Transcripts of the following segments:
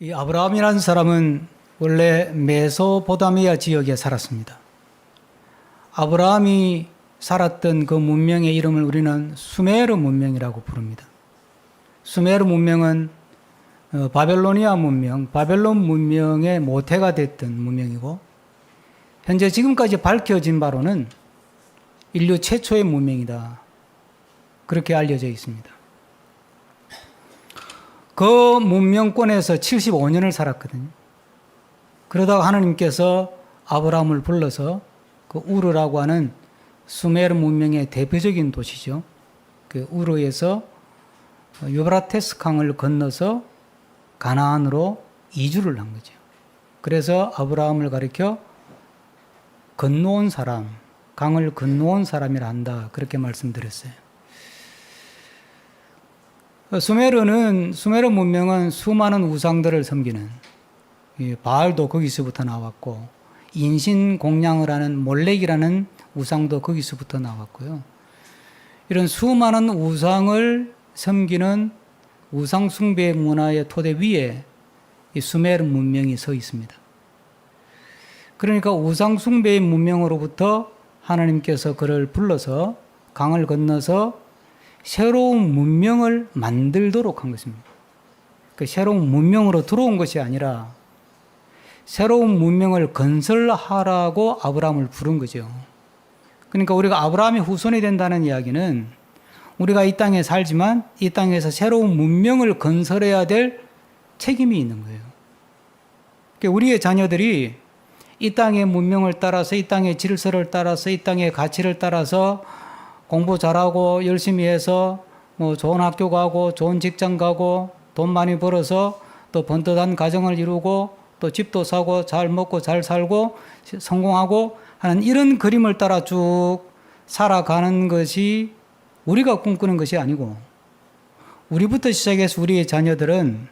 이 아브라함이라는 사람은 원래 메소포타미아 지역에 살았습니다. 아브라함이 살았던 그 문명의 이름을 우리는 수메르 문명이라고 부릅니다. 수메르 문명은 바벨로니아 문명, 바벨론 문명의 모태가 됐던 문명이고, 현재 지금까지 밝혀진 바로는 인류 최초의 문명이다, 그렇게 알려져 있습니다. 그 문명권에서 75년을 살았거든요. 그러다가 하나님께서 아브라함을 불러서 그 우르라고 하는 수메르 문명의 대표적인 도시죠. 그 우르에서 유브라테스 강을 건너서 가나안으로 이주를 한 거죠. 그래서 아브라함을 가리켜 건너온 사람, 강을 건너온 사람이라 한다, 그렇게 말씀드렸어요. 수메르 문명은 수많은 우상들을 섬기는, 바알도 거기서부터 나왔고, 인신공양을 하는 몰렉이라는 우상도 거기서부터 나왔고요. 이런 수많은 우상을 섬기는 우상 숭배 문화의 토대 위에 이 수메르 문명이 서 있습니다. 그러니까 우상 숭배의 문명으로부터 하나님께서 그를 불러서 강을 건너서 새로운 문명을 만들도록 한 것입니다. 그 새로운 문명으로 들어온 것이 아니라 새로운 문명을 건설하라고 아브라함을 부른 거죠. 그러니까 우리가 아브라함의 후손이 된다는 이야기는 우리가 이 땅에 살지만 이 땅에서 새로운 문명을 건설해야 될 책임이 있는 거예요. 그러니까 우리의 자녀들이 이 땅의 문명을 따라서, 이 땅의 질서를 따라서, 이 땅의 가치를 따라서 공부 잘하고 열심히 해서 뭐 좋은 학교 가고 좋은 직장 가고 돈 많이 벌어서 또 번듯한 가정을 이루고 또 집도 사고 잘 먹고 잘 살고 성공하고 하는 이런 그림을 따라 쭉 살아가는 것이 우리가 꿈꾸는 것이 아니고, 우리부터 시작해서 우리의 자녀들은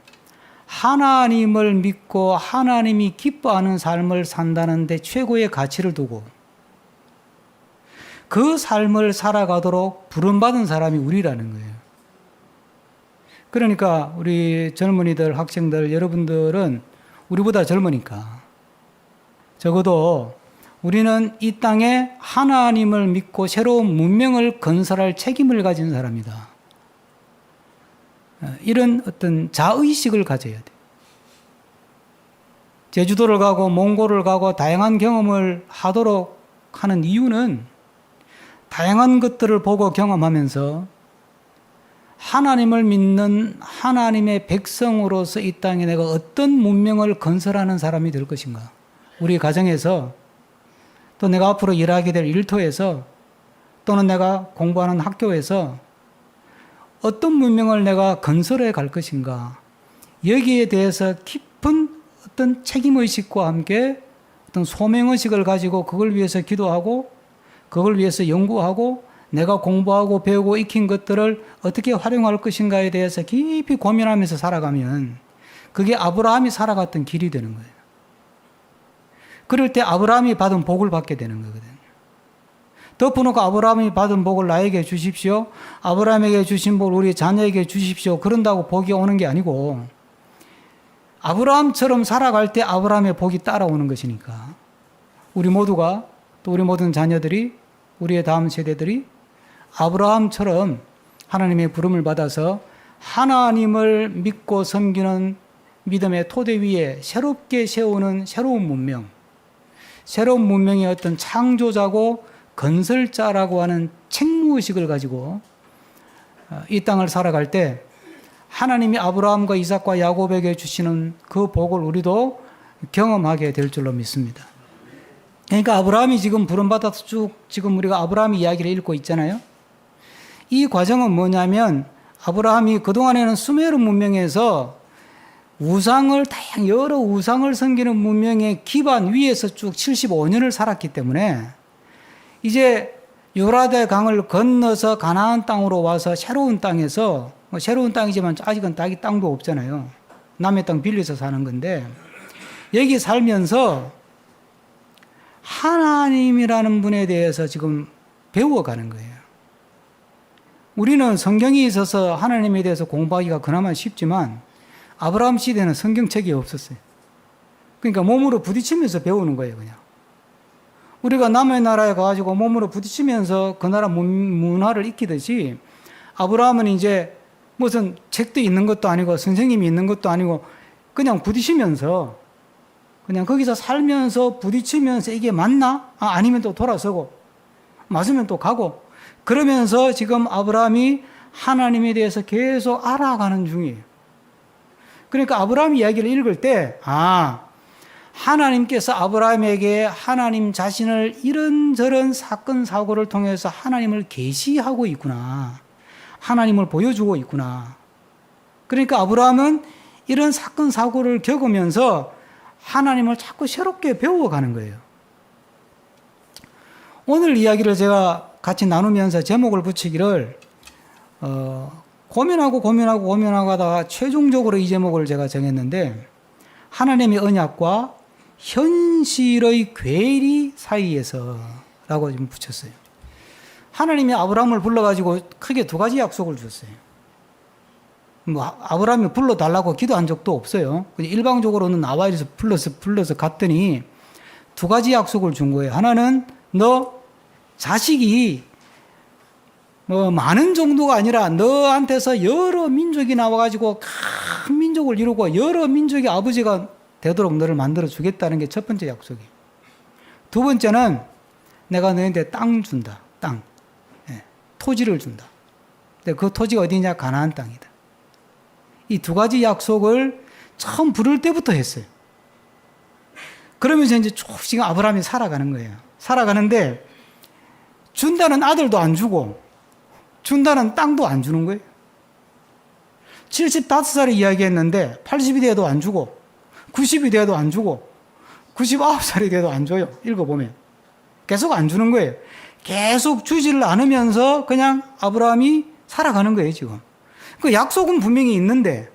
하나님을 믿고 하나님이 기뻐하는 삶을 산다는 데 최고의 가치를 두고 그 삶을 살아가도록 부름받은 사람이 우리라는 거예요. 그러니까 우리 젊은이들, 학생들, 여러분들은 우리보다 젊으니까 적어도 우리는 이 땅에 하나님을 믿고 새로운 문명을 건설할 책임을 가진 사람이다, 이런 어떤 자의식을 가져야 돼. 제주도를 가고 몽골을 가고 다양한 경험을 하도록 하는 이유는 다양한 것들을 보고 경험하면서 하나님을 믿는 하나님의 백성으로서 이 땅에 내가 어떤 문명을 건설하는 사람이 될 것인가, 우리 가정에서, 또 내가 앞으로 일하게 될 일터에서, 또는 내가 공부하는 학교에서 어떤 문명을 내가 건설해 갈 것인가, 여기에 대해서 깊은 어떤 책임의식과 함께 어떤 소명의식을 가지고 그걸 위해서 기도하고 그걸 위해서 연구하고 내가 공부하고 배우고 익힌 것들을 어떻게 활용할 것인가에 대해서 깊이 고민하면서 살아가면 그게 아브라함이 살아갔던 길이 되는 거예요. 그럴 때 아브라함이 받은 복을 받게 되는 거거든요. 덮어놓고 아브라함이 받은 복을 나에게 주십시오, 아브라함에게 주신 복을 우리 자녀에게 주십시오, 그런다고 복이 오는 게 아니고 아브라함처럼 살아갈 때 아브라함의 복이 따라오는 것이니까 우리 모두가, 또 우리 모든 자녀들이, 우리의 다음 세대들이 아브라함처럼 하나님의 부름을 받아서 하나님을 믿고 섬기는 믿음의 토대 위에 새롭게 세우는 새로운 문명, 새로운 문명의 어떤 창조자고 건설자라고 하는 책무의식을 가지고 이 땅을 살아갈 때 하나님이 아브라함과 이삭과 야곱에게 주시는 그 복을 우리도 경험하게 될 줄로 믿습니다. 그러니까 아브라함이 지금 부름받아서 쭉 지금 우리가 아브라함 이야기를 읽고 있잖아요. 이 과정은 뭐냐면 아브라함이 그동안에는 수메르 문명에서 우상을, 다양한 여러 우상을 섬기는 문명의 기반 위에서 쭉 75년을 살았기 때문에 이제 유라데 강을 건너서 가나안 땅으로 와서 새로운 땅에서, 새로운 땅이지만 아직은 땅도 없잖아요. 남의 땅 빌려서 사는 건데 여기 살면서 하나님이라는 분에 대해서 지금 배워가는 거예요. 우리는 성경이 있어서 하나님에 대해서 공부하기가 그나마 쉽지만 아브라함 시대는 성경책이 없었어요. 그러니까 몸으로 부딪히면서 배우는 거예요, 그냥. 우리가 남의 나라에 가가지고 몸으로 부딪히면서 그 나라 문화를 익히듯이 아브라함은 이제 무슨 책도 있는 것도 아니고 선생님이 있는 것도 아니고 그냥 부딪히면서 그냥 거기서 살면서 부딪히면서 이게 맞나? 아니면 또 돌아서고 맞으면 또 가고 그러면서 지금 아브라함이 하나님에 대해서 계속 알아가는 중이에요. 그러니까 아브라함 이야기를 읽을 때 하나님께서 아브라함에게 하나님 자신을 이런저런 사건 사고를 통해서 하나님을 계시하고 있구나. 하나님을 보여주고 있구나. 그러니까 아브라함은 이런 사건 사고를 겪으면서 하나님을 자꾸 새롭게 배워가는 거예요. 오늘 이야기를 제가 같이 나누면서 제목을 붙이기를 고민하고 하다가 최종적으로 이 제목을 제가 정했는데 하나님의 언약과 현실의 괴리 사이에서 라고 좀 붙였어요. 하나님이 아브라함을 불러가지고 크게 두 가지 약속을 줬어요. 아브라함이 불러달라고 기도한 적도 없어요. 일방적으로는 나와 이래서 불러서 갔더니 두 가지 약속을 준 거예요. 하나는 너 자식이 많은 정도가 아니라 너한테서 여러 민족이 나와가지고 큰 민족을 이루고 여러 민족의 아버지가 되도록 너를 만들어 주겠다는 게 첫 번째 약속이에요. 두 번째는 내가 너희한테 땅 준다. 땅. 토지를 준다. 근데 그 토지가 어디냐? 가나안 땅이다. 이 두 가지 약속을 처음 부를 때부터 했어요. 그러면서 이제 조금씩 아브라함이 살아가는 거예요. 살아가는데 준다는 아들도 안 주고 준다는 땅도 안 주는 거예요. 75살에 이야기했는데 80이 돼도 안 주고 90이 돼도 안 주고 99살이 돼도 안 줘요. 읽어보면. 계속 안 주는 거예요. 계속 주지를 않으면서 그냥 아브라함이 살아가는 거예요, 지금. 그 약속은 분명히 있는데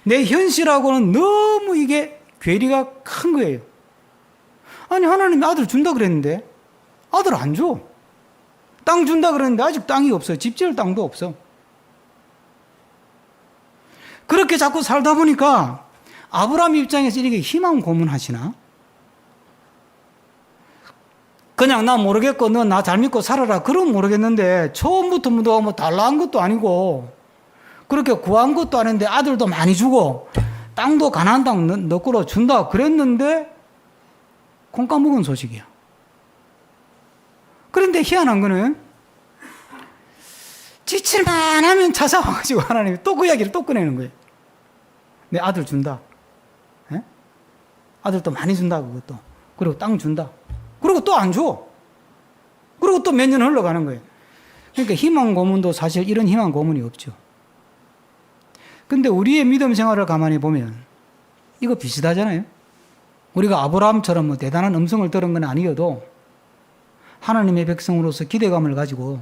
내 현실하고는 너무 이게 괴리가 큰 거예요. 아니, 하나님이 아들 준다 그랬는데 아들 안 줘. 땅 준다 그랬는데 아직 땅이 없어요. 집 지을 땅도 없어. 그렇게 자꾸 살다 보니까 아브라함 입장에서 이렇게 희망 고문하시나? 그냥 나 모르겠고 너 나 잘 믿고 살아라. 그럼 모르겠는데 처음부터 뭐 달라한 것도 아니고 그렇게 구한 것도 아닌데 아들도 많이 주고 땅도 가나안 땅 너 거로 준다 그랬는데 콩 까먹은 소식이야. 그런데 희한한 거는 지칠만 하면 찾아와가지고 하나님이 또 그 이야기를 또 꺼내는 거예요. 내 아들 준다. 에? 아들 또 많이 준다 그것도. 그리고 땅 준다. 그리고 또 안 줘. 그리고 또 몇 년 흘러가는 거예요. 그러니까 희망 고문도 사실 이런 희망 고문이 없죠. 근데 우리의 믿음 생활을 가만히 보면 이거 비슷하잖아요. 우리가 아브라함처럼 뭐 대단한 음성을 들은 건 아니어도 하나님의 백성으로서 기대감을 가지고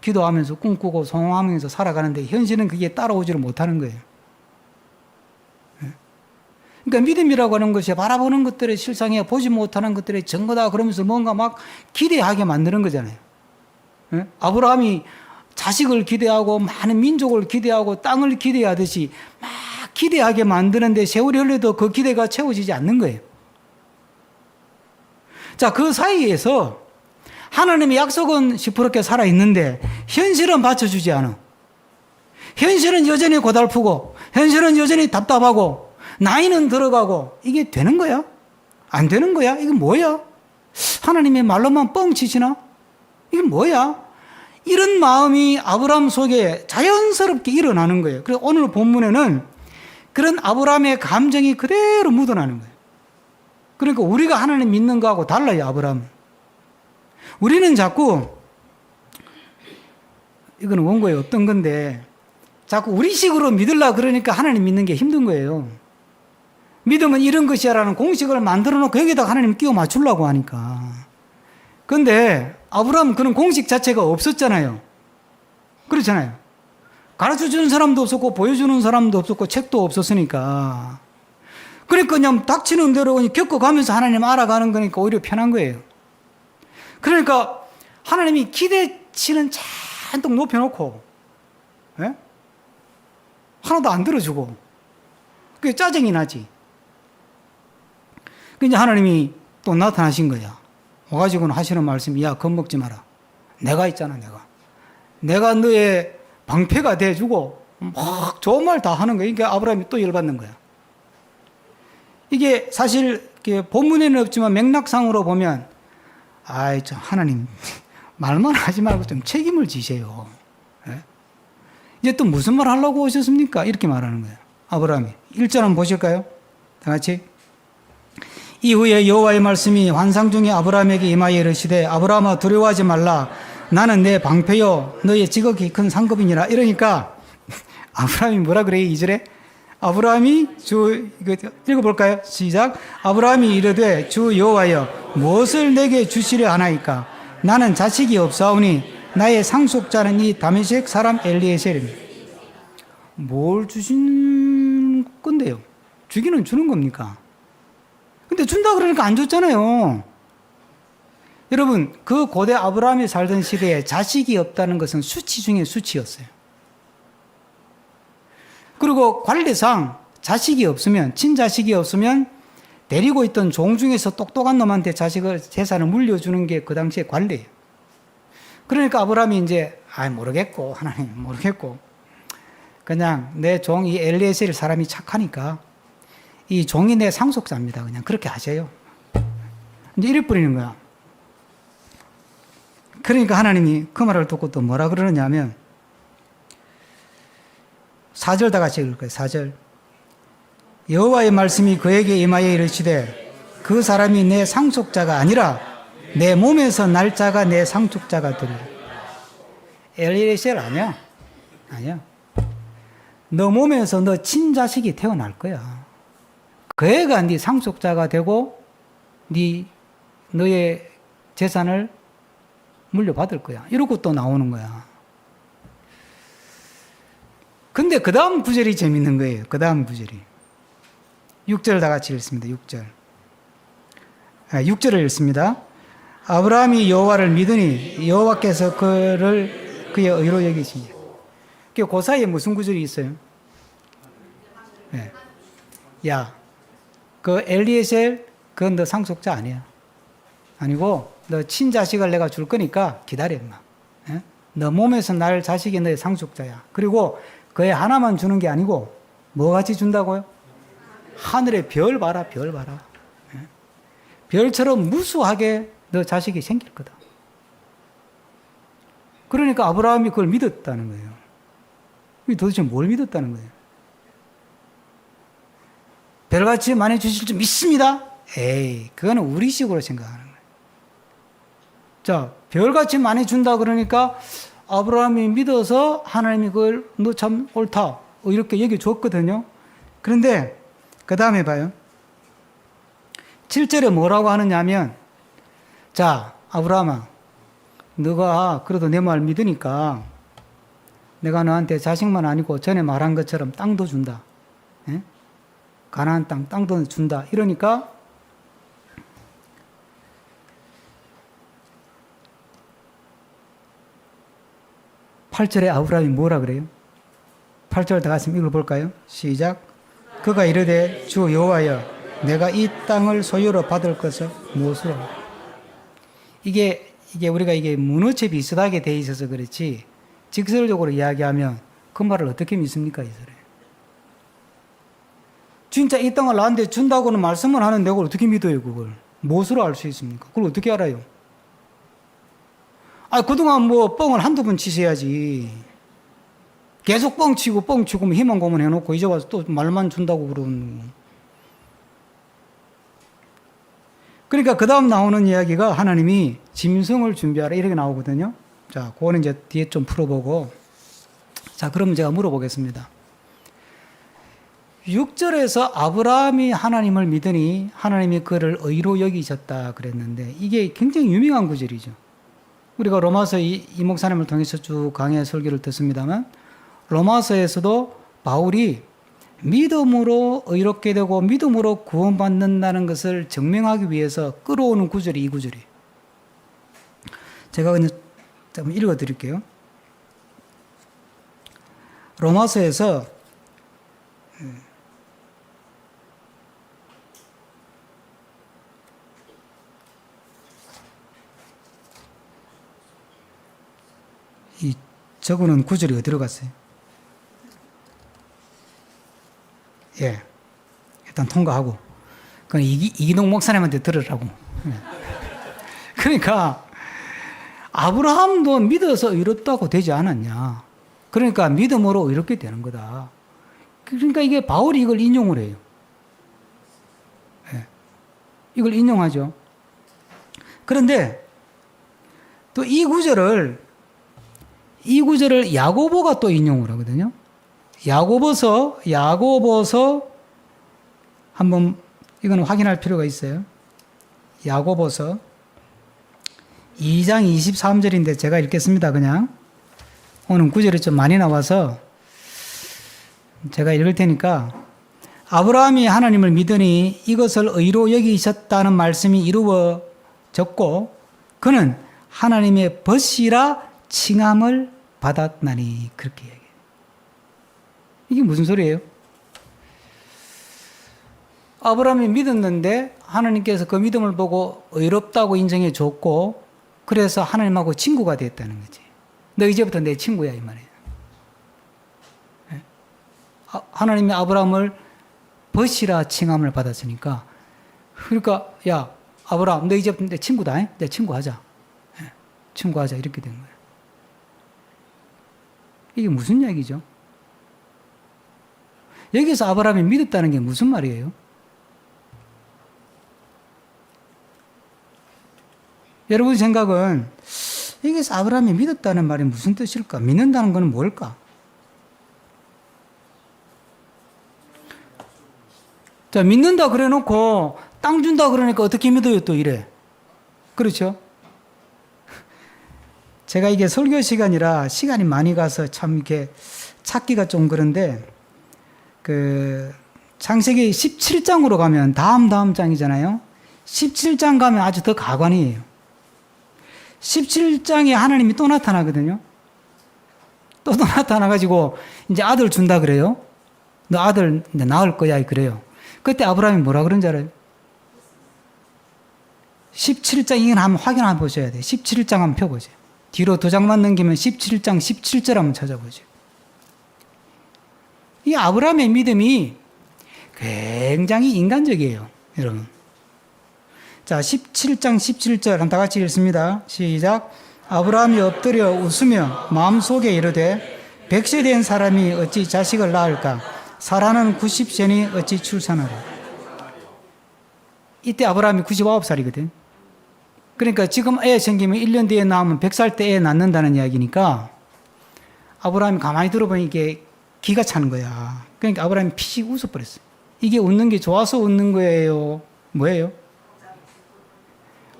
기도하면서 꿈꾸고 소망하면서 살아가는데 현실은 그게 따라오지를 못하는 거예요. 그러니까 믿음이라고 하는 것이 바라보는 것들의 실상에 보지 못하는 것들의 증거다 그러면서 뭔가 막 기대하게 만드는 거잖아요. 아브라함이 자식을 기대하고 많은 민족을 기대하고 땅을 기대하듯이 막 기대하게 만드는데 세월이 흘러도 그 기대가 채워지지 않는 거예요. 자, 그 사이에서 하나님의 약속은 시퍼렇게 살아있는데 현실은 받쳐주지 않아. 현실은 여전히 고달프고 현실은 여전히 답답하고 나이는 들어가고 이게 되는 거야? 안 되는 거야? 이게 뭐야? 하나님의 말로만 뻥치시나? 이게 뭐야? 이런 마음이 아브라함 속에 자연스럽게 일어나는 거예요. 그래서 오늘 본문에는 그런 아브라함의 감정이 그대로 묻어나는 거예요. 그러니까 우리가 하나님 믿는 거하고 달라요, 아브라함은. 우리는 자꾸, 이거는 원고에 없던 건데, 자꾸 우리식으로 믿으려고 그러니까 하나님 믿는 게 힘든 거예요. 믿음은 이런 것이야라는 공식을 만들어 놓고 여기다가 하나님 끼워 맞추려고 하니까. 근데 아브라함은 그런 공식 자체가 없었잖아요. 그렇잖아요. 가르쳐 주는 사람도 없었고 보여주는 사람도 없었고 책도 없었으니까. 그러니까 그냥 닥치는 대로 그냥 겪어가면서 하나님 알아가는 거니까 오히려 편한 거예요. 그러니까 하나님이 기대치는 잔뜩 높여놓고 하나도 안 들어주고 그게 짜증이 나지. 그 이제 하나님이 또 나타나신 거야. 와가지고는 하시는 말씀이, 야, 겁먹지 마라. 내가 있잖아, 내가 너의 방패가 돼주고 막 좋은 말 다 하는 거야. 그러니까 아브라함이 또 열받는 거야. 이게 사실 본문에는 없지만 맥락상으로 보면, 아이, 참, 하나님, 말만 하지 말고 좀 책임을 지세요. 예? 이제 또 무슨 말 하려고 오셨습니까? 이렇게 말하는 거예요. 아브라함이. 1절 한번 보실까요? 다 같이. 이후에 여호와의 말씀이 환상 중에 아브라함에게 임하여 이르시되, 아브라함아 두려워하지 말라. 나는 내 방패요 너의 지극히 큰 상급이니라. 이러니까 아브라함이 뭐라 그래요? 2절에 아브라함이 이거 읽어볼까요? 시작. 아브라함이 이르되 주 여호와여 무엇을 내게 주시려 하나이까? 나는 자식이 없사오니 나의 상속자는 이 다메섹 사람 엘리에셀입니다. 뭘 주신 건데요? 주기는 주는 겁니까? 근데 준다 그러니까 안 줬잖아요. 여러분, 그 고대 아브라함이 살던 시대에 자식이 없다는 것은 수치 중에 수치였어요. 그리고 관례상 자식이 없으면, 친자식이 없으면 데리고 있던 종 중에서 똑똑한 놈한테 재산을 물려주는 게 그 당시에 관례예요. 그러니까 아브라함이 이제, 모르겠고, 하나님 모르겠고, 그냥 내 종 이 엘리에셀 사람이 착하니까 이 종이 내 상속자입니다. 그냥 그렇게 하세요. 이제 이래 버리는 거야. 그러니까 하나님이 그 말을 듣고 또 뭐라 그러느냐 하면 4절 다 같이 읽을 거예요. 4절. 여호와의 말씀이 그에게 임하여 이르시되 그 사람이 내 상속자가 아니라 내 몸에서 날 자가 내 상속자가 되리라. 엘리에셀 아니야. 너 몸에서 너 친자식이 태어날 거야. 그 애가 네 상속자가 되고 너의 재산을 물려받을 거야. 이러고 또 나오는 거야. 근데 그 다음 구절이 재밌는 거예요. 그 다음 구절이. 6절 다 같이 읽습니다. 6절. 6절을 읽습니다. 아브라함이 여호와를 믿으니 여호와께서 그를 그의 의로 여기시니. 그 사이에 무슨 구절이 있어요? 네. 야, 그 엘리에셀 그건 너 상속자 아니야. 아니고 너 친자식을 내가 줄 거니까 기다려 임마. 예? 너 몸에서 날 자식이 너의 상속자야. 그리고 그애 하나만 주는 게 아니고 뭐 같이 준다고요? 하늘의 별 봐라. 예? 별처럼 무수하게 너 자식이 생길 거다. 그러니까 아브라함이 그걸 믿었다는 거예요. 도대체 뭘 믿었다는 거예요? 별같이 많이 주실 줄 믿습니다. 에이, 그거는 우리식으로 생각하는 거예요. 자, 별같이 많이 준다 그러니까 아브라함이 믿어서 하나님이 그걸 너 참 옳다 이렇게 얘기해 줬거든요. 그런데 그 다음에 봐요. 7절에 뭐라고 하느냐 하면, 자, 아브라함아, 너가 그래도 내 말 믿으니까 내가 너한테 자식만 아니고 전에 말한 것처럼 땅도 준다. 예? 가나안 땅도 준다. 이러니까 8절에 아브라함이 뭐라 그래요? 8절 다 같이 읽어볼까요? 시작. 그가 이르되 주 여호와여 내가 이 땅을 소유로 받을 것을 무엇으로? 이게 우리가 문어체 비슷하게 돼 있어서 그렇지 직설적으로 이야기하면 그 말을 어떻게 믿습니까? 이스라엘. 진짜 이 땅을 나한테 준다고는 말씀을 하는데 그걸 어떻게 믿어요? 그걸 무엇으로 알 수 있습니까? 그걸 어떻게 알아요? 그동안 뭐 뻥을 한두 번 치셔야지. 계속 뻥치고 희망 고문해놓고 이제 와서 또 말만 준다고 그러는. 그러니까 그 다음 나오는 이야기가 하나님이 짐승을 준비하라 이렇게 나오거든요. 자, 그거는 이제 뒤에 좀 풀어보고. 자, 그럼 제가 물어보겠습니다. 6절에서 아브라함이 하나님을 믿으니 하나님이 그를 의로 여기셨다 그랬는데 이게 굉장히 유명한 구절이죠. 우리가 로마서 이 목사님을 통해서 쭉 강의 설교를 듣습니다만 로마서에서도 바울이 믿음으로 의롭게 되고 믿음으로 구원받는다는 것을 증명하기 위해서 끌어오는 구절이 이 구절이에요. 제가 그냥 한번 읽어드릴게요. 로마서에서 저거는 구절이 어디로 갔어요? 예. 일단 통과하고. 그건 이기동 목사님한테 들으라고. 예. 그러니까, 아브라함도 믿어서 의롭다고 되지 않았냐. 그러니까 믿음으로 의롭게 되는 거다. 그러니까 이게 바울이 이걸 인용을 해요. 예. 이걸 인용하죠. 그런데 또 이 구절을 야고보가 또 인용을 하거든요. 야고보서 한번 이건 확인할 필요가 있어요. 야고보서 2장 23절인데 제가 읽겠습니다. 그냥 오늘 구절이 좀 많이 나와서 제가 읽을 테니까 아브라함이 하나님을 믿으니 이것을 의로 여기셨다는 말씀이 이루어졌고 그는 하나님의 벗이라 칭함을 받았나니 그렇게 얘기해요. 이게 무슨 소리예요? 아브라함이 믿었는데 하나님께서 그 믿음을 보고 의롭다고 인정해 줬고 그래서 하나님하고 친구가 됐다는 거지. 너 이제부터 내 친구야 이 말이에요. 하나님이 아브라함을 벗이라 칭함을 받았으니까 그러니까 야 아브라함 너 이제부터 내 친구다. 내 친구하자. 친구하자 이렇게 된 거예요. 이게 무슨 이야기죠? 여기서 아브라함이 믿었다는 게 무슨 말이에요? 여러분 생각은 여기서 아브라함이 믿었다는 말이 무슨 뜻일까? 믿는다는 것은 뭘까? 자, 믿는다 그래 놓고 땅 준다 그러니까 어떻게 믿어요 또 이래. 그렇죠? 제가 이게 설교 시간이라 시간이 많이 가서 참 이렇게 찾기가 좀 그런데 그 창세기 17장으로 가면 다음 장이잖아요. 17장 가면 아주 더 가관이에요. 17장에 하나님이 또 나타나거든요. 또 나타나가지고 이제 아들 준다 그래요. 너 아들 낳을 거야 그래요. 그때 아브라함이 뭐라 그런 줄 알아요? 17장 이건 한번 확인 한번 보셔야 돼요. 17장 한번 펴보세요. 뒤로 2장만 넘기면 17장 17절 한번 찾아보죠. 이 아브라함의 믿음이 굉장히 인간적이에요. 여러분. 자, 17장 17절 한번 다 같이 읽습니다. 시작. 아브라함이 엎드려 웃으며 마음속에 이르되 100세 된 사람이 어찌 자식을 낳을까? 사라는 90세니 어찌 출산하라? 이때 아브라함이 99살이거든. 그러니까 지금 애 생기면 1년 뒤에 낳으면 100살 때 애 낳는다는 이야기니까 아브라함이 가만히 들어보니 이게 기가 차는 거야. 그러니까 아브라함이 피식 웃어버렸어요. 이게 웃는 게 좋아서 웃는 거예요? 뭐예요?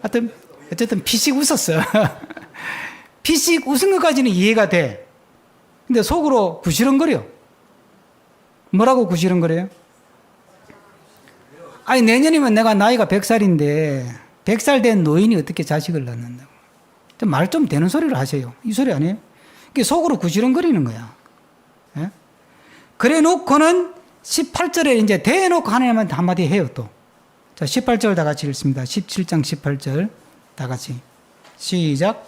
하여튼 어쨌든 피식 웃었어요. 피식 웃은 것까지는 이해가 돼. 근데 속으로 구시렁거려. 뭐라고 구시렁거려요? 아니 내년이면 내가 나이가 100살인데 100살 된 노인이 어떻게 자식을 낳는다고. 말 좀 되는 소리를 하세요. 이 소리 아니에요? 그게 속으로 구시렁거리는 거야. 예? 그래 놓고는 18절에 이제 대놓고 하나님한테 한마디 해요 또. 자, 18절 다 같이 읽습니다. 17장 18절 다 같이. 시작.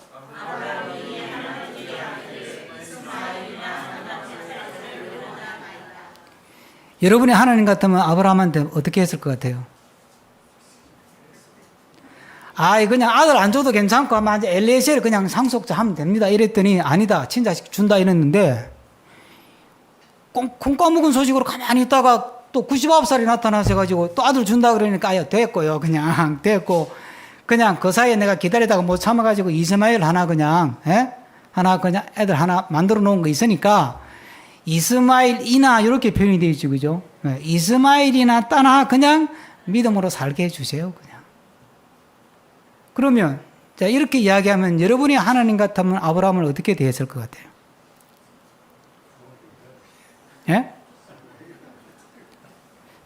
여러분이 하나님 같으면 아브라함한테 어떻게 했을 것 같아요? 그냥 아들 안 줘도 괜찮고 아마 엘리에셀 그냥 상속자 하면 됩니다. 이랬더니 아니다. 친자식 준다 이랬는데 콩 까먹은 소식으로 가만히 있다가 또 99살이 나타나서 가지고 또 아들 준다 그러니까 됐고요. 그냥 됐고 그냥 그 사이에 내가 기다리다가 못 참아가지고 이스마엘 하나 그냥 하나 그냥 애들 하나 만들어 놓은 거 있으니까 이스마엘이나 이렇게 표현이 되어 있죠. 그죠? 이스마엘이나 따나 그냥 믿음으로 살게 해주세요. 그냥. 그러면 자 이렇게 이야기하면 여러분이 하나님 같으면 아브라함을 어떻게 대했을 것 같아요? 예?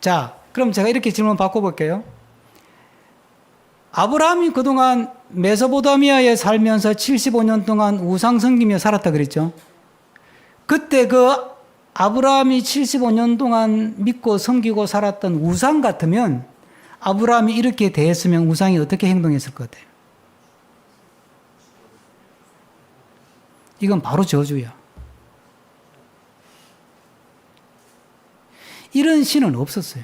자, 그럼 제가 이렇게 질문 바꿔볼게요. 아브라함이 그동안 메소포타미아에 살면서 75년 동안 우상 섬기며 살았다 그랬죠? 그때 그 아브라함이 75년 동안 믿고 섬기고 살았던 우상 같으면 아브라함이 이렇게 대했으면 우상이 어떻게 행동했을 것 같아요? 이건 바로 저주야. 이런 신은 없었어요.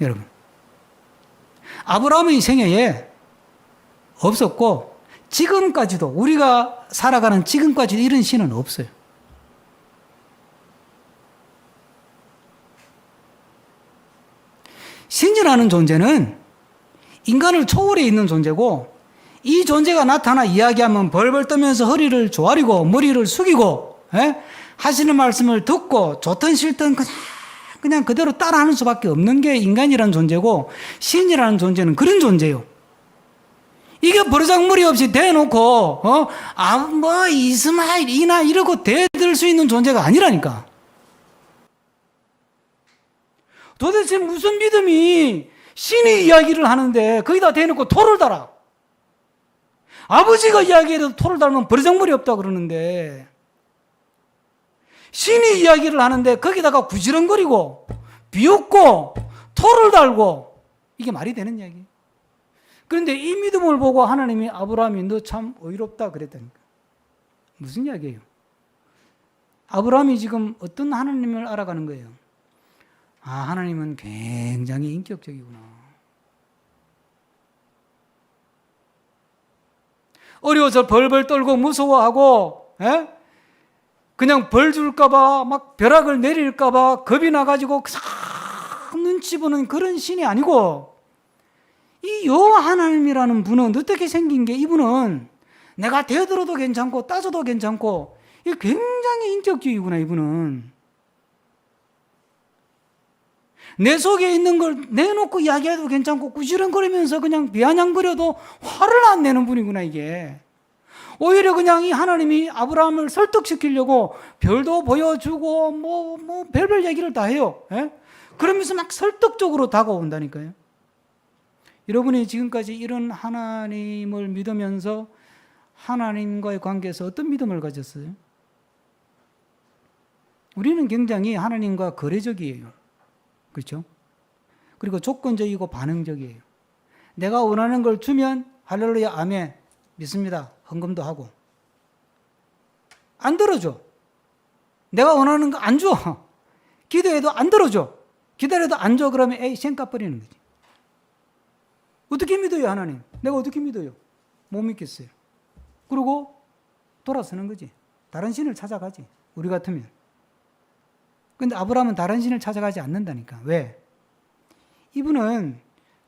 여러분. 아브라함의 생애에 없었고 지금까지도 우리가 살아가는 지금까지도 이런 신은 없어요. 신이라는 존재는 인간을 초월해 있는 존재고 이 존재가 나타나 이야기하면 벌벌 떠면서 허리를 조아리고 머리를 숙이고 하시는 말씀을 듣고 좋든 싫든 그냥 그대로 따라하는 수밖에 없는 게 인간이라는 존재고 신이라는 존재는 그런 존재예요. 이게 버르장머리 없이 대놓고 뭐 이스마일이나 이러고 대들 수 있는 존재가 아니라니까. 도대체 무슨 믿음이 신이 이야기를 하는데 거기다 대놓고 토를 달아. 아버지가 이야기해도 토를 달면 버르장머리 없다 그러는데 신이 이야기를 하는데 거기다가 구지렁거리고 비웃고 토를 달고 이게 말이 되는 이야기. 그런데 이 믿음을 보고 하나님이 아브라함이 너 참 의롭다 그랬다니까. 무슨 이야기예요? 아브라함이 지금 어떤 하나님을 알아가는 거예요? 아, 하나님은 굉장히 인격적이구나. 어려워서 벌벌 떨고 무서워하고 그냥 벌 줄까봐 막 벼락을 내릴까봐 겁이 나가지고 눈치 보는 그런 신이 아니고 이 여호와 하나님이라는 분은 어떻게 생긴 게 이분은 내가 대들어도 괜찮고 따져도 괜찮고 이 굉장히 인격적이구나. 이분은 내 속에 있는 걸 내놓고 이야기해도 괜찮고 구시렁거리면서 그냥 비아냥거려도 화를 안 내는 분이구나. 이게 오히려 그냥 이 하나님이 아브라함을 설득시키려고 별도 보여주고 뭐 별별 얘기를 다 해요. 그러면서 막 설득적으로 다가온다니까요. 여러분이 지금까지 이런 하나님을 믿으면서 하나님과의 관계에서 어떤 믿음을 가졌어요? 우리는 굉장히 하나님과 거래적이에요. 그렇죠? 그리고 조건적이고 반응적이에요. 내가 원하는 걸 주면 할렐루야 아멘 믿습니다. 헌금도 하고. 안 들어줘. 내가 원하는 거 안 줘. 기도해도 안 들어줘. 기다려도 안 줘. 그러면 에이 쉔 까버리는 거지. 어떻게 믿어요 하나님? 내가 어떻게 믿어요? 못 믿겠어요. 그리고 돌아서는 거지. 다른 신을 찾아가지. 우리 같으면. 근데 아브라함은 다른 신을 찾아가지 않는다니까. 왜? 이분은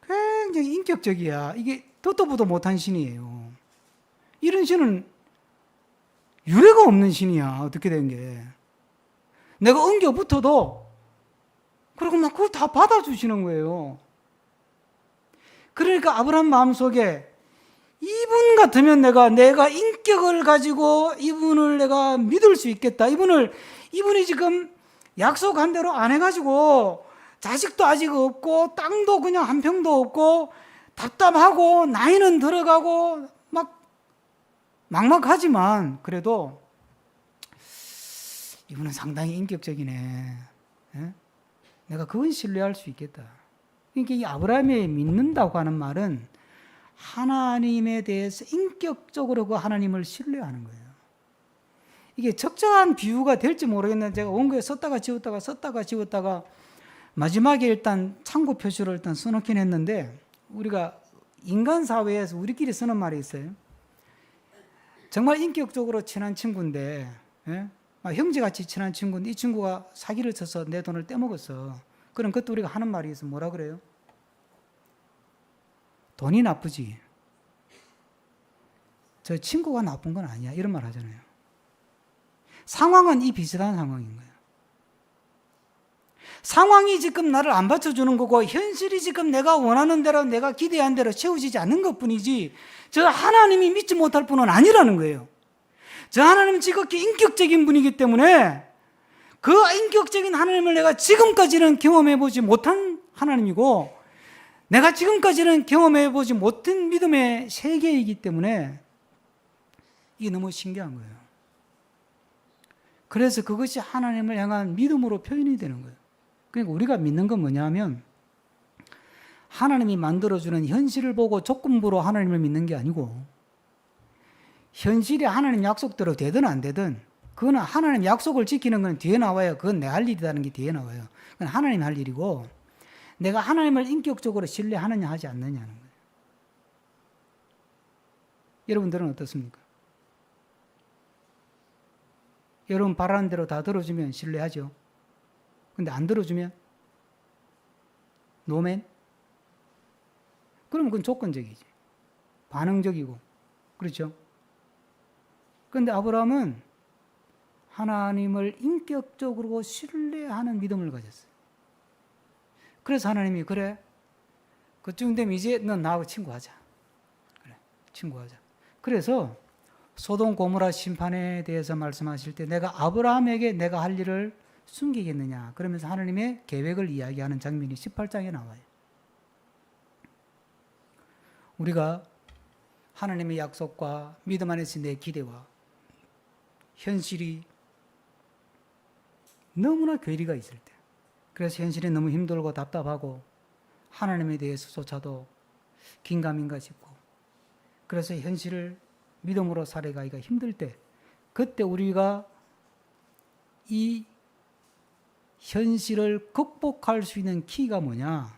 굉장히 인격적이야. 이게 듣도 보도 못한 신이에요. 이런 신은 유례가 없는 신이야. 어떻게 된 게. 내가 엉겨 붙어도 그리고 막 그걸 다 받아주시는 거예요. 그러니까 아브라함 마음속에 이분 같으면 내가 인격을 가지고 이분을 내가 믿을 수 있겠다. 이분이 지금 약속한 대로 안 해가지고 자식도 아직 없고 땅도 그냥 한 평도 없고 답답하고 나이는 들어가고 막 막막하지만 그래도 이분은 상당히 인격적이네. 내가 그건 신뢰할 수 있겠다. 그러니까 이 아브라함이 믿는다고 하는 말은 하나님에 대해서 인격적으로 그 하나님을 신뢰하는 거예요. 이게 적절한 비유가 될지 모르겠는데 제가 원고에 썼다가 지웠다가 마지막에 일단 참고 표시를 일단 써놓긴 했는데 우리가 인간 사회에서 우리끼리 쓰는 말이 있어요. 정말 인격적으로 친한 친구인데 형제같이 친한 친구인데 이 친구가 사기를 쳐서 내 돈을 떼먹었어. 그럼 그때 우리가 하는 말이 있어. 뭐라 그래요? 돈이 나쁘지. 저 친구가 나쁜 건 아니야. 이런 말 하잖아요. 상황은 이 비슷한 상황인 거예요. 상황이 지금 나를 안 받쳐주는 거고 현실이 지금 내가 원하는 대로 내가 기대한 대로 채워지지 않는 것뿐이지 저 하나님이 믿지 못할 분은 아니라는 거예요. 저 하나님은 지극히 인격적인 분이기 때문에 그 인격적인 하나님을 내가 지금까지는 경험해보지 못한 하나님이고 내가 지금까지는 경험해보지 못한 믿음의 세계이기 때문에 이게 너무 신기한 거예요. 그래서 그것이 하나님을 향한 믿음으로 표현이 되는 거예요. 그러니까 우리가 믿는 건 뭐냐면 하나님이 만들어주는 현실을 보고 조건부로 하나님을 믿는 게 아니고 현실이 하나님 약속대로 되든 안 되든 그거는 하나님 약속을 지키는 건 뒤에 나와요. 그건 내 할 일이라는 게 뒤에 나와요. 그건 하나님 할 일이고, 내가 하나님을 인격적으로 신뢰하느냐 하지 않느냐는 거예요. 여러분들은 어떻습니까? 여러분 바라는 대로 다 들어주면 신뢰하죠. 근데 안 들어주면 노맨? 그러면 그건 조건적이지. 반응적이고. 그렇죠? 그런데 아브라함은 하나님을 인격적으로 신뢰하는 믿음을 가졌어요. 그래서 하나님이 그래, 그쯤 되면 이제 넌 나하고 친구하자. 그래, 친구하자. 그래서 소돔 고모라 심판에 대해서 말씀하실 때 내가 아브라함에게 내가 할 일을 숨기겠느냐. 그러면서 하나님의 계획을 이야기하는 장면이 18장에 나와요. 우리가 하나님의 약속과 믿음 안에서 내 기대와 현실이 너무나 괴리가 있을 때, 그래서 현실이 너무 힘들고 답답하고 하나님에 대해서조차도 긴가민가 싶고, 그래서 현실을 믿음으로 살아가기가 힘들 때, 그때 우리가 이 현실을 극복할 수 있는 키가 뭐냐?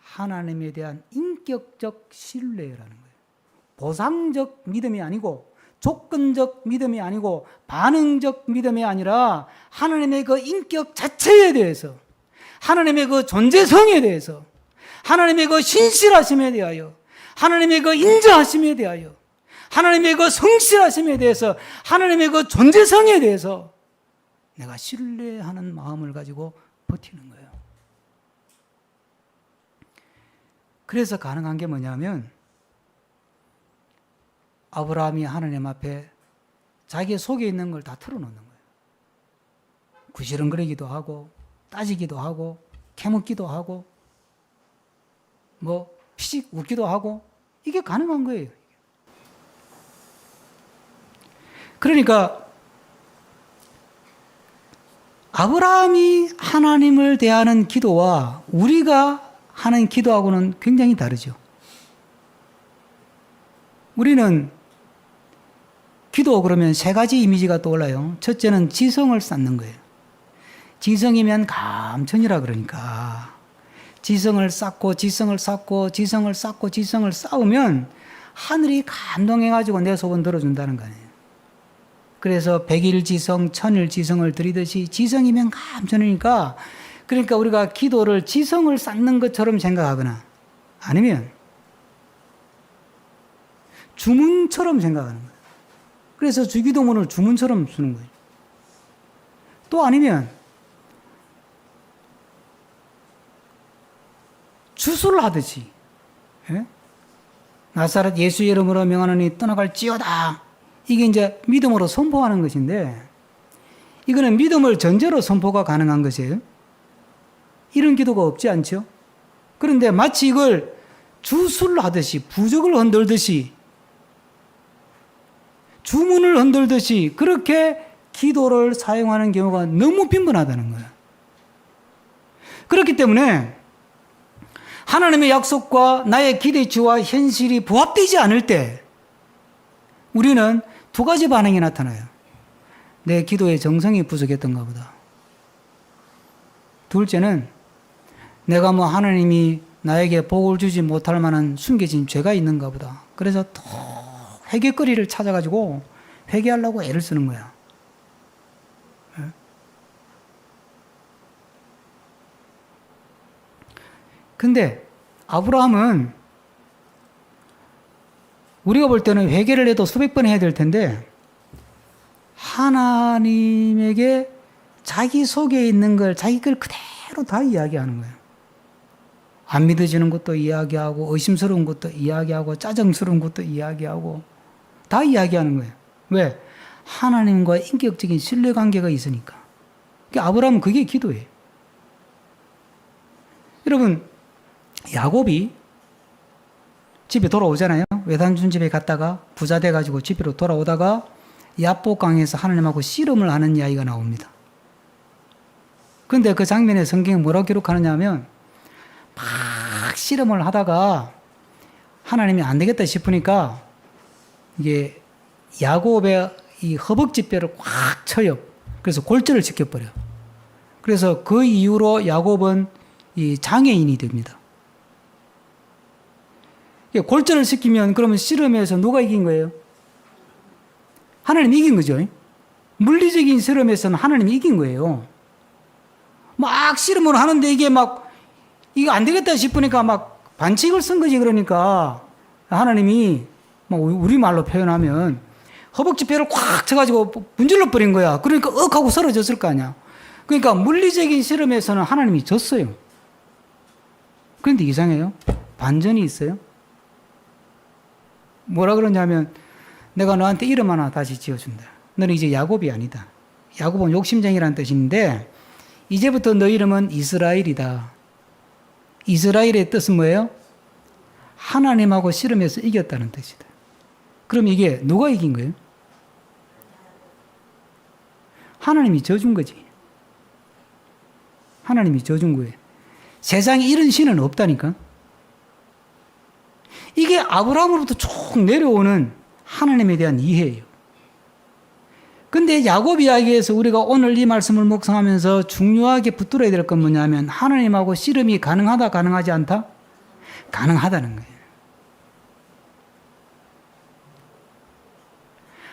하나님에 대한 인격적 신뢰라는 거예요. 보상적 믿음이 아니고, 조건적 믿음이 아니고, 반응적 믿음이 아니라 하나님의 그 인격 자체에 대해서, 하나님의 그 존재성에 대해서, 하나님의 그 신실하심에 대하여, 하나님의 그 인자하심에 대하여, 하나님의 그 성실하심에 대해서, 하나님의 그 존재성에 대해서 내가 신뢰하는 마음을 가지고 버티는 거예요. 그래서 가능한 게 뭐냐면, 아브라함이 하나님 앞에 자기 속에 있는 걸 다 털어놓는 거예요. 구시렁거리기도 하고, 따지기도 하고, 캐묻기도 하고, 뭐 피식 웃기도 하고, 이게 가능한 거예요. 그러니까 아브라함이 하나님을 대하는 기도와 우리가 하는 기도하고는 굉장히 다르죠. 우리는 기도 그러면 세 가지 이미지가 떠올라요. 첫째는 지성을 쌓는 거예요. 지성이면 감천이라 그러니까 지성을 쌓고 지성을 쌓고 지성을 쌓고 지성을 쌓으면 하늘이 감동해가지고 내 소원 들어준다는 거 아니에요. 그래서 백일지성, 천일지성을 드리듯이 지성이면 감천이니까, 그러니까 우리가 기도를 지성을 쌓는 것처럼 생각하거나 아니면 주문처럼 생각하는 거예요. 그래서 주기도문을 주문처럼 쓰는 거예요. 또 아니면 주술을 하듯이, 예? 나사렛 예수 이름으로 명하노니 떠나갈지어다. 이게 이제 믿음으로 선포하는 것인데, 이거는 믿음을 전제로 선포가 가능한 것이에요. 이런 기도가 없지 않죠? 그런데 마치 이걸 주술을 하듯이, 부적을 흔들듯이, 주문을 흔들듯이 그렇게 기도를 사용하는 경우가 너무 빈번하다는 거예요. 그렇기 때문에 하나님의 약속과 나의 기대치와 현실이 부합되지 않을 때 우리는 두 가지 반응이 나타나요. 내 기도의 정성이 부족했던가 보다. 둘째는 내가 뭐 하나님이 나에게 복을 주지 못할 만한 숨겨진 죄가 있는가 보다. 그래서 또 회개거리를 찾아가지고 회개하려고 애를 쓰는 거야. 근데 아브라함은 우리가 볼 때는 회개를 해도 수백 번 해야 될 텐데 하나님에게 자기 속에 있는 걸 자기 걸 그대로 다 이야기하는 거예요. 안 믿어지는 것도 이야기하고 의심스러운 것도 이야기하고 짜증스러운 것도 이야기하고 다 이야기하는 거예요. 왜? 하나님과 인격적인 신뢰관계가 있으니까. 그러니까 아브라함은 그게 기도예요. 여러분, 야곱이 집에 돌아오잖아요. 외삼촌 집에 갔다가 부자 돼가지고 집으로 돌아오다가 야복강에서 하나님하고 씨름을 하는 이야기가 나옵니다. 그런데 그 장면에 성경에 뭐라고 기록하느냐 하면 막 씨름을 하다가 하나님이 안 되겠다 싶으니까 이게 야곱의 이 허벅지뼈를 꽉 쳐요. 그래서 골절을 시켜버려. 그래서 그 이후로 야곱은 이 장애인이 됩니다. 골절을 시키면 그러면 씨름에서 누가 이긴 거예요? 하나님이 이긴 거죠. 물리적인 씨름에서는 하나님이 이긴 거예요. 막 씨름을 하는데 이게 막 이거 안 되겠다 싶으니까 막 반칙을 쓴 거지. 그러니까 하나님이 막 우리말로 표현하면 허벅지뼈를 꽉 쳐가지고 문질러 버린 거야. 그러니까 하고 쓰러졌을 거 아니야. 그러니까 물리적인 씨름에서는 하나님이 졌어요. 그런데 이상해요. 반전이 있어요. 뭐라 그러냐면 내가 너한테 이름 하나 다시 지어준다. 너는 이제 야곱이 아니다. 야곱은 욕심쟁이라는 뜻인데 이제부터 너 이름은 이스라엘이다. 이스라엘의 뜻은 뭐예요? 하나님하고 씨름해서 이겼다는 뜻이다. 그럼 이게 누가 이긴 거예요? 하나님이 져준 거지. 하나님이 져준 거예요. 세상에 이런 신은 없다니까. 이게 아브라함으로부터 쭉 내려오는 하나님에 대한 이해예요. 근데 야곱 이야기에서 우리가 오늘 이 말씀을 묵상하면서 중요하게 붙들어야 될 건 뭐냐면 하나님하고 씨름이 가능하다, 가능하지 않다? 가능하다는 거예요.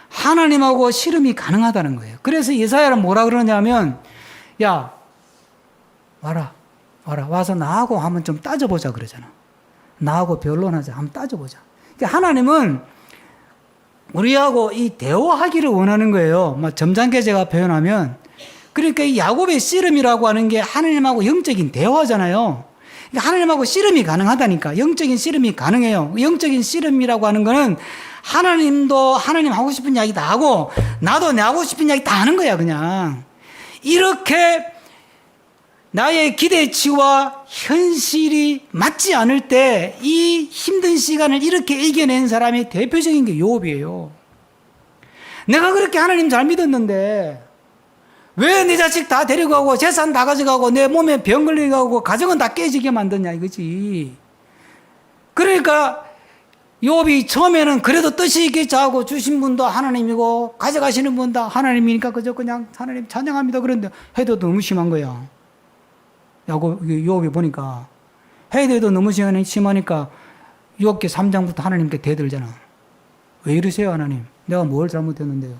하나님하고 씨름이 가능하다는 거예요. 그래서 예사야는 뭐라 그러냐면 야 와라 와서 나하고 한번 좀 따져보자 그러잖아. 나하고 변론하자. 한번 따져보자. 그러니까 하나님은 우리하고 이 대화하기를 원하는 거예요. 막 점잖게 제가 표현하면. 그러니까 이 야곱의 씨름이라고 하는 게 하나님하고 영적인 대화잖아요. 그러니까 하나님하고 씨름이 가능하다니까. 영적인 씨름이 가능해요. 영적인 씨름이라고 하는 거는 하나님도 하나님 하고 싶은 이야기 다 하고 나도 내 하고 싶은 이야기 다 하는 거야 그냥. 이렇게 나의 기대치와 현실이 맞지 않을 때 이 힘든 시간을 이렇게 이겨낸 사람의 대표적인 게 요업이에요. 내가 그렇게 하나님 잘 믿었는데 왜 내 자식 다 데리고 가고 재산 다 가져가고 내 몸에 병 걸리게 하고 가정은 다 깨지게 만드냐 이거지. 그러니까 요업이 처음에는 그래도 뜻이 있겠지 하고 주신 분도 하나님이고 가져가시는 분도 하나님이니까 그저 그냥 하나님 찬양합니다. 그런데 해도 너무 심한 거야. 요업이 보니까 해도 너무 심하니까 욥기 3장부터 하나님께 대들잖아. 왜 이러세요 하나님? 내가 뭘 잘못했는데요?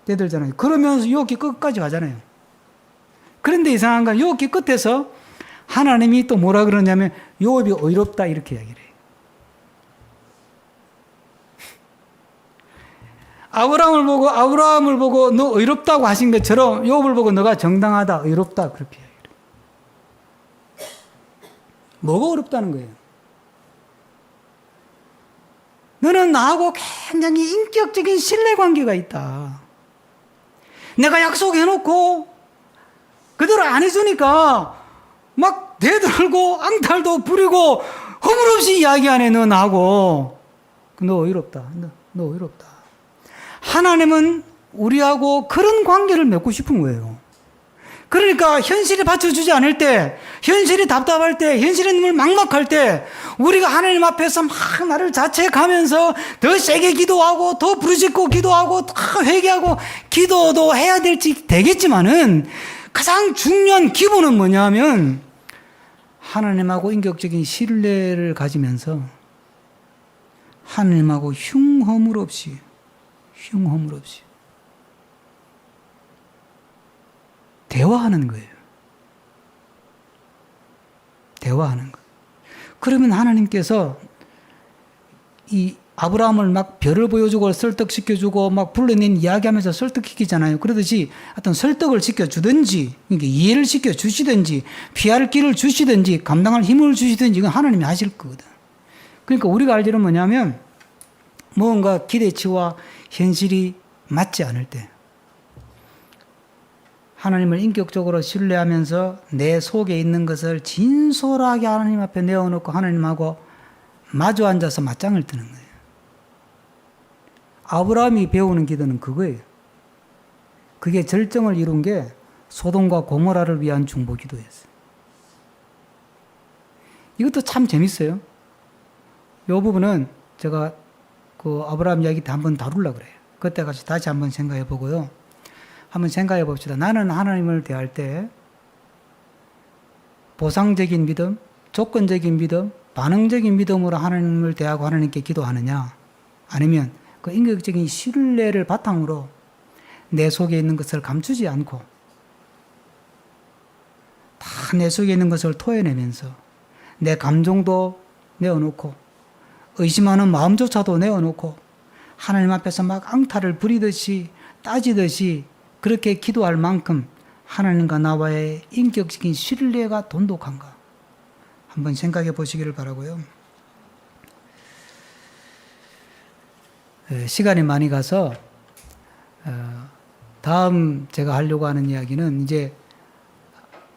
대들잖아요. 그러면서 욥기 끝까지 가잖아요. 그런데 이상한 건 욥기 끝에서 하나님이 또 뭐라 그러냐면 욥이 의롭다 이렇게 이야기를 해요. 아브라함을 보고 너 의롭다고 하신 것처럼 욥을 보고 너가 정당하다, 의롭다 그렇게 이야기를 해요. 뭐가 어렵다는 거예요? 너는 나하고 굉장히 인격적인 신뢰관계가 있다. 내가 약속해놓고 그대로 안 해주니까 막 대들고 앙탈도 부리고 허물없이 이야기하네 너 나하고. 너 의롭다. 너 의롭다. 하나님은 우리하고 그런 관계를 맺고 싶은 거예요. 그러니까 현실이 받쳐주지 않을 때, 현실이 답답할 때, 현실의 눈물 막막할 때 우리가 하나님 앞에서 막 나를 자책하면서 더 세게 기도하고 더 부르짖고 기도하고 더 회개하고 기도도 해야 될지 되겠지만은 가장 중요한 기본은 뭐냐면 하나님하고 인격적인 신뢰를 가지면서 하나님하고 흉허물 없이 대화하는 거예요. 대화하는 거예요. 그러면 하나님께서 이 아브라함을 막 별을 보여주고 설득시켜주고 막 불러낸 이야기하면서 설득시키잖아요. 그러듯이 어떤 설득을 시켜주든지, 그러니까 이해를 시켜주시든지, 피할 길을 주시든지, 감당할 힘을 주시든지, 이건 하나님이 하실 거거든. 그러니까 우리가 알 일은 뭐냐면, 뭔가 기대치와 현실이 맞지 않을 때, 하나님을 인격적으로 신뢰하면서 내 속에 있는 것을 진솔하게 하나님 앞에 내어놓고 하나님하고 마주 앉아서 맞짱을 뜨는 거예요. 아브라함이 배우는 기도는 그거예요. 그게 절정을 이룬 게 소돔과 고모라를 위한 중보 기도였어요. 이것도 참 재밌어요. 이 부분은 제가 그 아브라함 이야기 때 한번 다루려고 그래요. 그때까지 다시 한번 생각해 보고요. 한번 생각해 봅시다. 나는 하나님을 대할 때 보상적인 믿음, 조건적인 믿음, 반응적인 믿음으로 하나님을 대하고 하나님께 기도하느냐, 아니면 그 인격적인 신뢰를 바탕으로 내 속에 있는 것을 감추지 않고 다 내 속에 있는 것을 토해내면서 내 감정도 내어놓고 의심하는 마음조차도 내어놓고 하나님 앞에서 막 앙탈을 부리듯이 따지듯이 그렇게 기도할 만큼 하나님과 나와의 인격적인 신뢰가 돈독한가 한번 생각해 보시기를 바라고요. 시간이 많이 가서 다음 제가 하려고 하는 이야기는 이제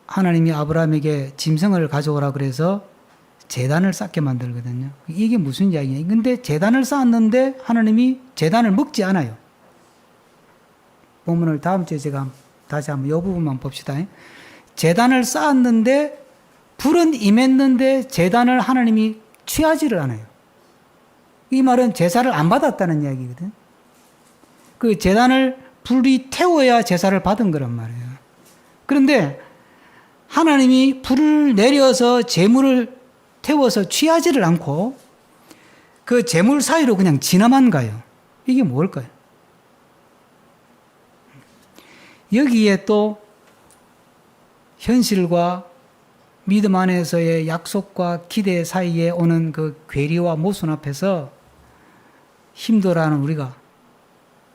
하나님이 아브라함에게 짐승을 가져오라 그래서 제단을 쌓게 만들거든요. 이게 무슨 이야기냐. 근데 제단을 쌓았는데 하나님이 제단을 먹지 않아요. 본문을 다음 주에 제가 다시 한번 이 부분만 봅시다. 제단을 쌓았는데 불은 임했는데 제단을 하나님이 취하지를 않아요. 이 말은 제사를 안 받았다는 이야기거든. 그 제단을 불이 태워야 제사를 받은 거란 말이에요. 그런데 하나님이 불을 내려서 제물을 태워서 취하지를 않고 그 제물 사이로 그냥 지나만 가요. 이게 뭘까요? 여기에 또 현실과 믿음 안에서의 약속과 기대 사이에 오는 그 괴리와 모순 앞에서 힘들어하는 우리가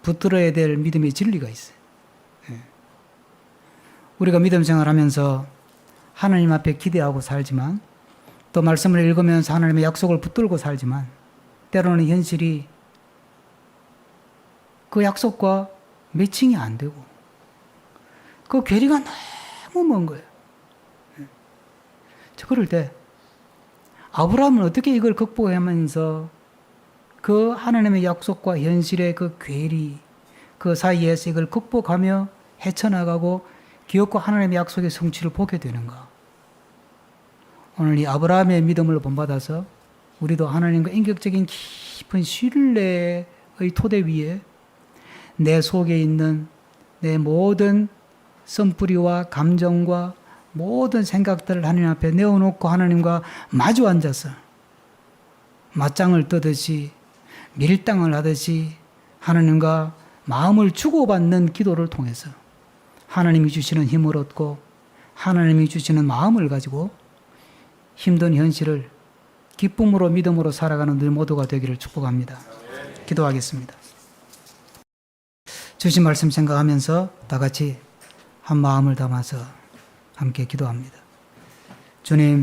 붙들어야 될 믿음의 진리가 있어요. 우리가 믿음 생활하면서 하나님 앞에 기대하고 살지만 또 말씀을 읽으면서 하나님의 약속을 붙들고 살지만 때로는 현실이 그 약속과 매칭이 안 되고 그 괴리가 너무 먼 거예요. 그럴 때 아브라함은 어떻게 이걸 극복하면서 그 하나님의 약속과 현실의 그 괴리 그 사이에서 이걸 극복하며 헤쳐나가고 기업과 하나님의 약속의 성취를 보게 되는가? 오늘 이 아브라함의 믿음을 본받아서 우리도 하나님과 인격적인 깊은 신뢰의 토대 위에 내 속에 있는 내 모든 썸뿌리와 감정과 모든 생각들을 하나님 앞에 내어놓고 하나님과 마주 앉아서 맞짱을 뜨듯이 밀당을 하듯이 하나님과 마음을 주고받는 기도를 통해서 하나님이 주시는 힘을 얻고 하나님이 주시는 마음을 가지고 힘든 현실을 기쁨으로 믿음으로 살아가는 늘 모두가 되기를 축복합니다. 기도하겠습니다. 주신 말씀 생각하면서 다 같이 한 마음을 담아서 함께 기도합니다. 주님,